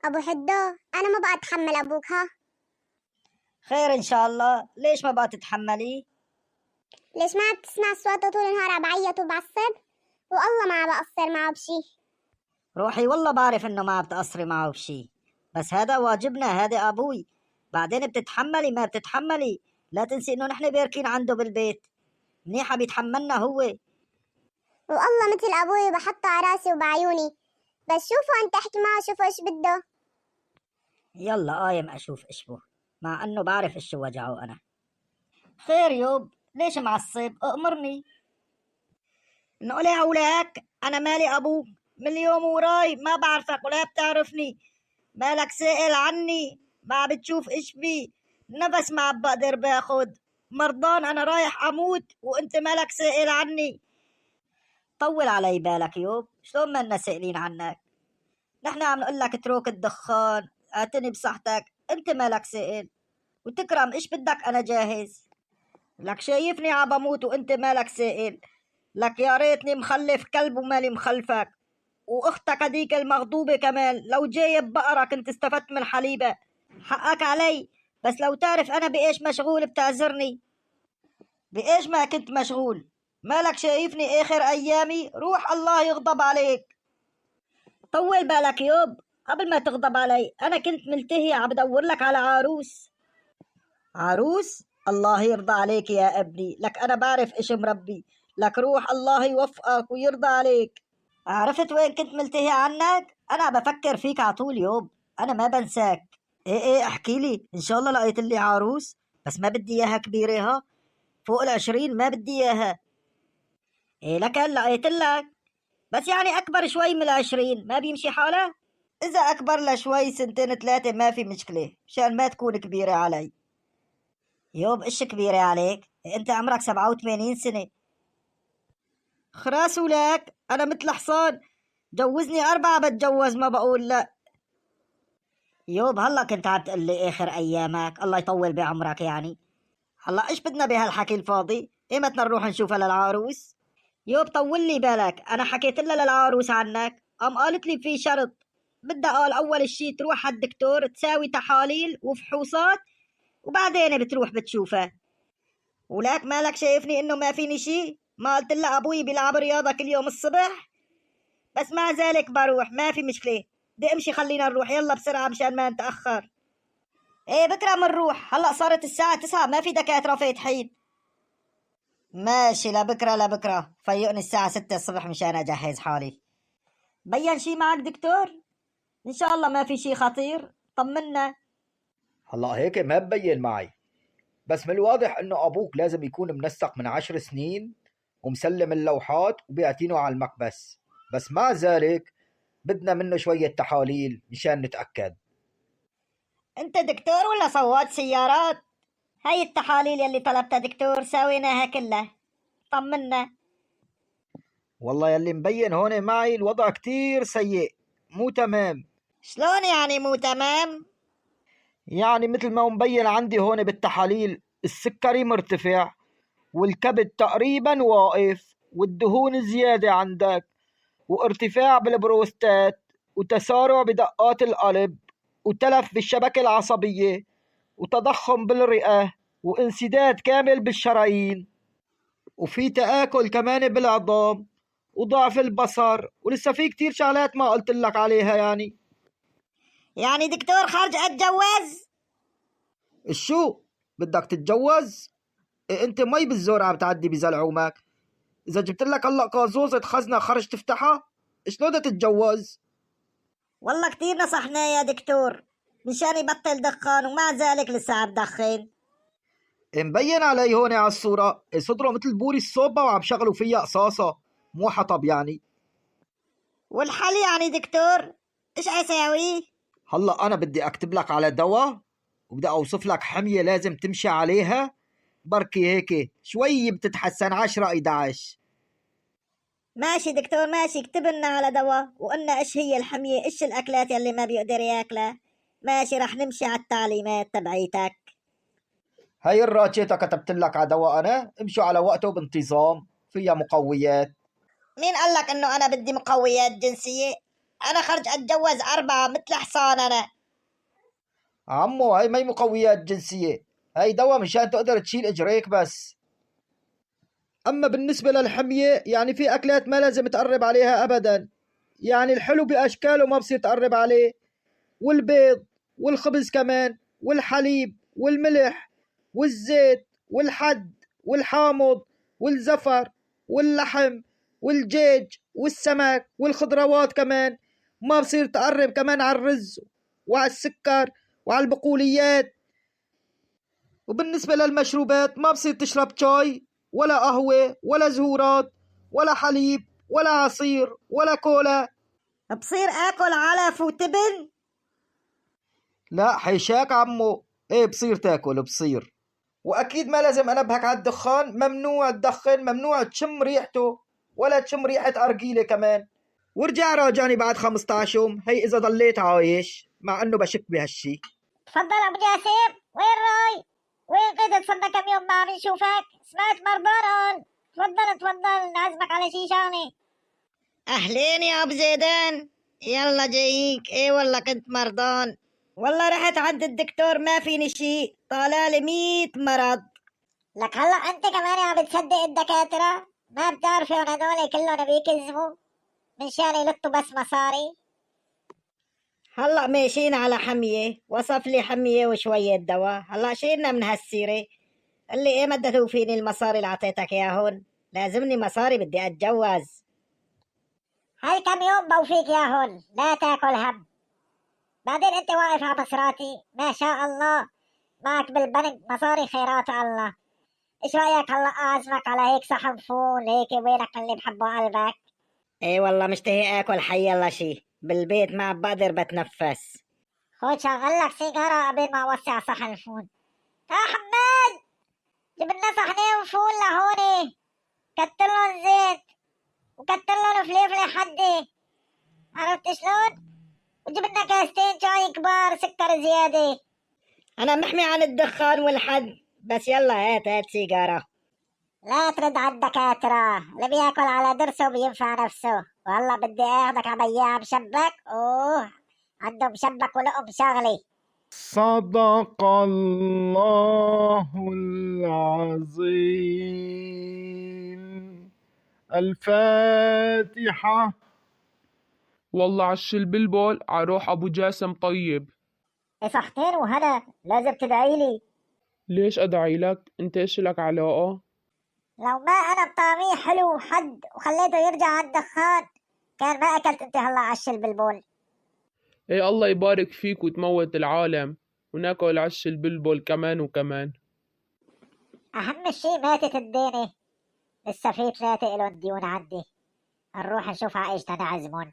أبو حدو، أنا ما بقى أتحمل أبوك. ها خير إن شاء الله. ليش ما بقى تتحملي؟ ليش ما بتسمع صوته طول النهار عم بعيط وبعصب؟ والله ما عم بقصر معه بشي. روحي، والله بعرف إنه ما بتقصري معه بشي، بس هذا واجبنا، هذا أبوي. بعدين بتتحملي ما بتتحملي، لا تنسي إنه نحن باركين عنده بالبيت، منيحة بيتحملنا هو. والله مثل أبوي بحطه على راسي وبعيوني، بس شوفوا أنت احكي معه شوفوا إيش بده. يلا قايم أشوف إيش به، مع إنه بعرف إيش وجعه أنا. خير يوب، ليش معصب؟ أأمرني. نقولي أولاك، أنا مالي أبوك من اليوم وراي، ما بعرفك ولا بتعرفني، مالك سائل عني، ما بتشوف إيش بي، نفس ما بقدر باخد، مرضان أنا رايح أموت وأنت مالك سائل عني. طول علي بالك يوب، شلون ما سائلين عنك؟ نحن عم نقول لك اترك الدخان، اعتني بصحتك، أنت مالك سائل؟ وتكرم إيش بدك، أنا جاهز. لك شايفني عم بموت وأنت مالك سائل؟ لك يا ريتني مخلف كلب ومالي مخلفك، واختك هديك المغضوبة كمان لو جايب بقرة كنت استفدت من حليبة. حقك علي، بس لو تعرف انا بايش مشغول بتعذرني. بايش ما كنت مشغول؟ مالك شايفني اخر ايامي؟ روح الله يغضب عليك. طول بالك يوب، قبل ما تغضب علي انا كنت ملتهي عم بدور لك على عروس. عروس؟ الله يرضى عليك يا ابني، لك انا بعرف ايش مربي، لك روح الله يوفقك ويرضى عليك. عرفت وين كنت ملتهي عنك؟ انا بفكر فيك على طول يوب، انا ما بنساك. ايه احكي لي، ان شاء الله لقيت لي عروس، بس ما بدي اياها كبيرة، ها، فوق 20 ما بدي اياها. ايه لك لقيت لك، بس يعني اكبر شوي من 20 ما بيمشي حالها؟ اذا اكبر لشوي سنتين ثلاثة ما في مشكلة، مشان ما تكون كبيرة علي. يوب ايش كبيرة عليك؟ انت عمرك 87 سنة. خراس ولك انا مثل حصان، جوزني 4 بتجوز ما بقول لا. يوب هلا كنت عم تقول لي اخر ايامك، الله يطول بعمرك يعني. هلا ايش بدنا بهالحكي الفاضي؟ ايمتنا نروح نشوفها للعروس؟ يوب طول لي بالك، انا حكيت لها للعروس عنك، قام قالت لي في شرط، بدها قال اول شي تروح على الدكتور تساوي تحاليل وفحوصات، وبعدين بتروح بتشوفها. ولك مالك شايفني انه ما فيني شي؟ ما قلت لها ابوي بيلعب رياضة كل يوم الصبح؟ بس مع ذلك بروح، ما في مشكلة. بدي امشي، خلينا نروح يلا بسرعة مشان ما نتأخر. ايه بكره منروح، هلا صارت الساعة 9 ما في دكاترة فاتحين. ماشي، لبكره لبكره، فيقني الساعة 6 الصبح مشان اجهز حالي. بين شي معك دكتور؟ ان شاء الله ما في شي خطير، طمنا. هلا هيك ما ببين معي، بس من الواضح انه ابوك لازم يكون منسق من 10 سنين ومسلم اللوحات وبيعتينه على المكبس، بس مع ذلك بدنا منه شوية تحاليل مشان نتأكد. انت دكتور ولا صوات سيارات؟ هاي التحاليل يلي طلبتها دكتور سويناها كلها، طمنا. والله يلي مبين هون معي الوضع كتير سيء، مو تمام. شلون يعني مو تمام؟ يعني مثل ما مبين عندي هون بالتحاليل، السكري مرتفع والكبد تقريبا واقف والدهون زيادة عندك وارتفاع بالبروستات وتسارع بدقات القلب وتلف بالشبكة العصبية وتضخم بالرئة وانسداد كامل بالشرايين، وفي تآكل كمان بالعظام وضعف البصر، ولسه في كتير شغلات ما قلت لك عليها يعني. يعني دكتور خارج اتجوز؟ شو بدك تتجوز؟ إيه انت مي بالزور عم تعدي بزلعومك؟ اذا جبت لك هلا قازوزة خزنة خرج تفتحها، شلون بدها تتجوز؟ والله كتير نصحناه يا دكتور مشان يبطل دخان، ومع ذلك لسه عم بدخن. مبين علي هون على الصورة صدره مثل بوري الصوبة وعم شغلوا فيها قصاصة، مو حطب يعني. والحل يعني دكتور ايش اساوي؟ هلا انا بدي اكتب لك على دواء وبدي اوصف لك حمية لازم تمشي عليها، بركي هيك شوي بتتحسن 10 11. ماشي دكتور ماشي، اكتب لنا على دواء وقلنا ايش هي الحمية، ايش الاكلات يلي ما بيقدر ياكلها. ماشي رح نمشي على التعليمات تبعيتك. هاي الراتشيتا كتبت لك على دواء، انا امشوا على وقته بانتظام، فيها مقويات. مين قال لك انه انا بدي مقويات جنسية؟ أنا خرج أتجوز 4 مثل حصان أنا. عمو هاي ما هي مقويات جنسية، هاي دواء مشان تقدر تشيل اجريك بس. اما بالنسبة للحمية يعني في اكلات ما لازم تقرب عليها ابدا، يعني الحلو باشكاله ما بصير تقرب عليه، والبيض والخبز كمان والحليب والملح والزيت والحد والحامض والزفر واللحم والدجاج والسمك والخضروات كمان ما بصير تقرب كمان على الرز وعلى السكر وعلى البقوليات. وبالنسبة للمشروبات ما بصير تشرب شاي ولا قهوة ولا زهورات ولا حليب ولا عصير ولا كولا. بصير آكل علف وتبن؟ لا حيشاك عمو، ايه بصير تاكل بصير. واكيد ما لازم انبهك على الدخان، ممنوع تدخن، ممنوع تشم ريحته ولا تشم ريحة ارجيلة كمان. ورجع راجعني بعد 15 يوم، هي اذا ضليت عايش، مع انه بشك بهالشي. تفضل أبو جاسم، وين راي؟ وين كنت تصدق كم يوم ما عم نشوفك؟ سمعت مرضان. تفضل نعزمك على شي شغلة. أهلين يا أبو زيدان، يلا جاييك. إيه والله كنت مرضان، والله رحت عند الدكتور ما فيني شي، طالالي 100 مرض. لك هلا أنت كمان عم بتصدق الدكاترة؟ ما بتعرفوا هدول كلهم بيكذبوا منشان يلطوا بس مصاري. هلا ماشيين على حمية، وصف لي حمية وشوية دواء، هلا شيلنا من هالسيرة. اللي ايه مدى توفيني المصاري اللي اعطيتك اياهن؟ لازمني مصاري، بدي اتجوز. هاي كم يوم بوفيك ياهن، لا تاكل هم. بعدين انت واقف على بصراتي ما شاء الله، معك بالبنك مصاري خيرات الله. ايش رايك هلا اعزمك على هيك صحن فول هيك وينك اللي بحبه قلبك. ايه والله مشتهي اكل حي الله شي، بالبيت ما بقدر بتنفس. خد شغل لك سيجاره قبل ما اوسع صحن الفول. يا حماد، جيب لنا صحنين فول لهوني، كتر لهم زيت وكتر لهم فليفله حده، عرفت شلون؟ وجيب لنا كاستين شاي كبار سكر زياده. انا محمي عن الدخان والحد، بس يلا هات سيجارة. لا ترد على الدكاترة، اللي بياكل على درسه بينفع نفسه. والله بدي اخدك على بياع مشبك، عندهم مشبك ولقم شغلي. صدق الله العظيم. الفاتحة. والله عش البلبل عروح أبو جاسم طيب. صحتين وهنا لازم تدعيلي. ليش أدعي لك؟ أنت إيش لك علاقة؟ لو ما انا بطعميه حلو وحد وخليته يرجع على الدخان كان ما اكلت انت هلا عش البلبول. إيه الله يبارك فيك وتموت العالم وناكل عش البلبل كمان وكمان. اهم شي ماتت الدينة، لسه في 3 الون ديون عندي، نروح نشوف عايشنا نعزمون.